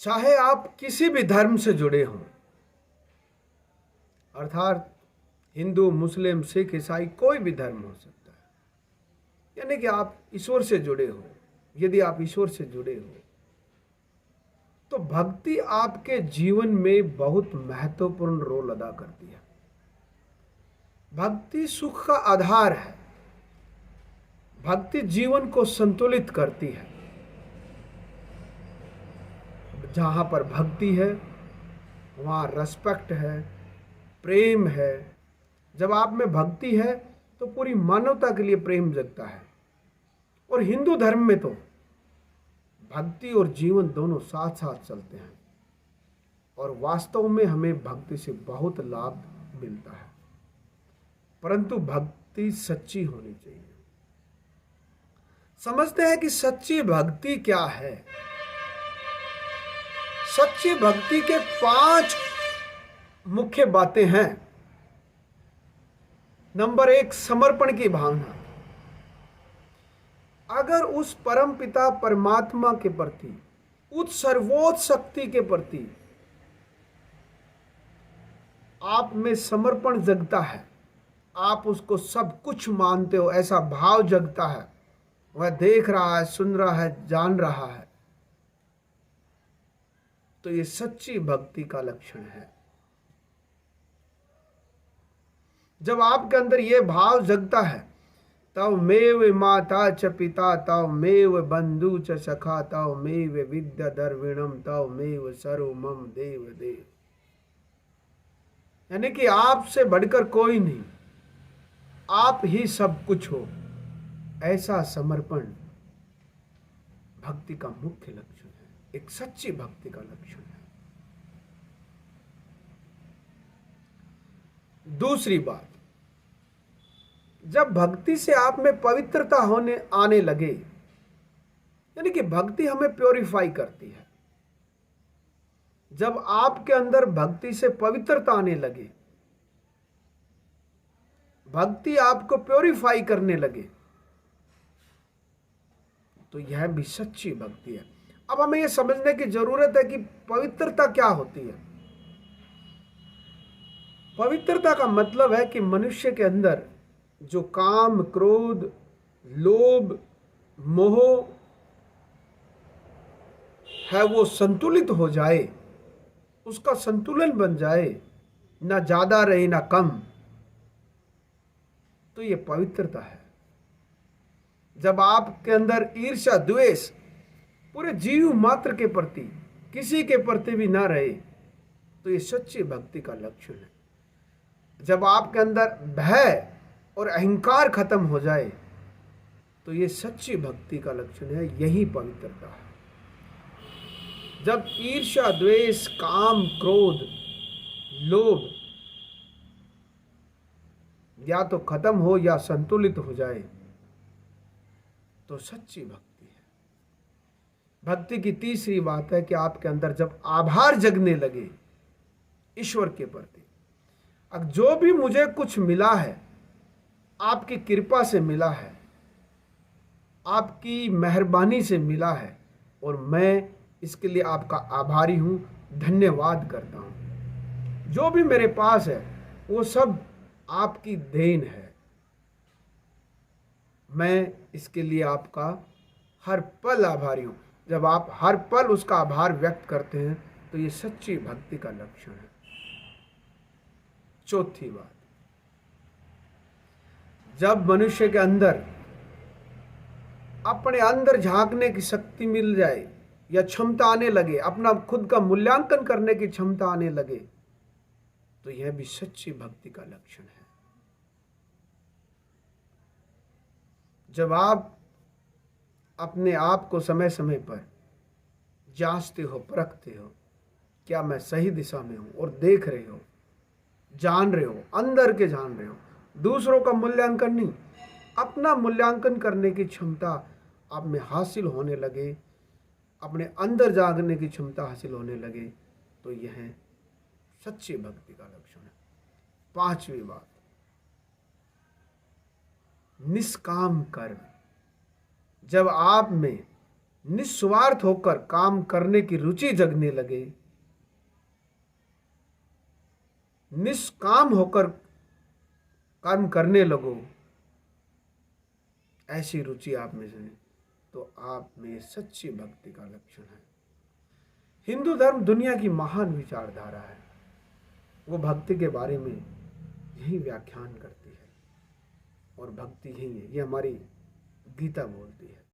चाहे आप किसी भी धर्म से जुड़े हों, अर्थात हिंदू, मुस्लिम, सिख, ईसाई, कोई भी धर्म हो सकता है, यानी कि आप ईश्वर से जुड़े हो। यदि आप ईश्वर से जुड़े हो तो भक्ति आपके जीवन में बहुत महत्वपूर्ण रोल अदा करती है। भक्ति सुख का आधार है। भक्ति जीवन को संतुलित करती है। जहां पर भक्ति है वहां रेस्पेक्ट है, प्रेम है। जब आप में भक्ति है तो पूरी मानवता के लिए प्रेम जगता है। और हिंदू धर्म में तो भक्ति और जीवन दोनों साथ साथ चलते हैं और वास्तव में हमें भक्ति से बहुत लाभ मिलता है, परंतु भक्ति सच्ची होनी चाहिए। समझते हैं कि सच्ची भक्ति क्या है। सच्ची भक्ति के 5 मुख्य बातें हैं। नंबर 1, समर्पण की भावना। अगर उस परम पिता परमात्मा के प्रति, उस सर्वोच्च शक्ति के प्रति आप में समर्पण जगता है, आप उसको सब कुछ मानते हो, ऐसा भाव जगता है, वह देख रहा है, सुन रहा है, जान रहा है, तो ये सच्ची भक्ति का लक्षण है। जब आपके अंदर यह भाव जगता है, तव मेव माता च पिता तव मेव बंधु च सखा तव मेव विद्या द्रविणम तव मेव सर्व मम देव देव। यानी कि आपसे बढ़कर कोई नहीं, आप ही सब कुछ हो, ऐसा समर्पण भक्ति का मुख्य लक्षण है, एक सच्ची भक्ति का लक्षण है। दूसरी बात, जब भक्ति से आप में पवित्रता होने आने लगे, यानी कि भक्ति हमें प्योरीफाई करती है। जब आपके अंदर भक्ति से पवित्रता आने लगे, भक्ति आपको प्योरीफाई करने लगे, तो यह भी सच्ची भक्ति है। अब हमें यह समझने की जरूरत है कि पवित्रता क्या होती है। पवित्रता का मतलब है कि मनुष्य के अंदर जो काम, क्रोध, लोभ, मोह है वो संतुलित हो जाए, उसका संतुलन बन जाए, ना ज्यादा रहे ना कम, तो ये पवित्रता है। जब आपके अंदर ईर्ष्या, द्वेष पूरे जीव मात्र के प्रति, किसी के प्रति भी ना रहे, तो ये सच्ची भक्ति का लक्षण है। जब आपके अंदर भय और अहंकार खत्म हो जाए, तो ये सच्ची भक्ति का लक्षण है। यही पवित्रता है। जब ईर्ष्या, द्वेष, काम, क्रोध, लोभ या तो खत्म हो या संतुलित हो जाए, तो सच्ची भक्ति है। भक्ति की तीसरी बात है कि आपके अंदर जब आभार जगने लगे ईश्वर के प्रति, अब जो भी मुझे कुछ मिला है आपकी कृपा से मिला है, आपकी मेहरबानी से मिला है, और मैं इसके लिए आपका आभारी हूं, धन्यवाद करता हूं। जो भी मेरे पास है वो सब आपकी देन है। मैं इसके लिए आपका हर पल आभारी हूं। जब आप हर पल उसका आभार व्यक्त करते हैं, तो ये सच्ची भक्ति का लक्षण है। चौथी बात, जब मनुष्य के अंदर अपने अंदर झांकने की शक्ति मिल जाए या क्षमता आने लगे, अपना खुद का मूल्यांकन करने की क्षमता आने लगे, तो यह भी सच्ची भक्ति का लक्षण है। जब आप अपने आप को समय समय पर जांचते हो, परखते हो, क्या मैं सही दिशा में हूं, और देख रहे हो, जान रहे हो, अंदर के जान रहे हो, दूसरों का मूल्यांकन नहीं, अपना मूल्यांकन करने की क्षमता आप में हासिल होने लगे, अपने अंदर जागने की क्षमता हासिल होने लगे, तो यह सच्ची भक्ति का लक्षण है। पांचवी बात, निष्काम कर्म। जब आप में निस्वार्थ होकर काम करने की रुचि जगने लगे, निष्काम होकर कर्म करने लगो, ऐसी रुचि आप में से तो आप में सच्ची भक्ति का लक्षण है। हिंदू धर्म दुनिया की महान विचारधारा है। वो भक्ति के बारे में यही व्याख्यान करती है और भक्ति यही है, ये हमारी गीता बोलती है।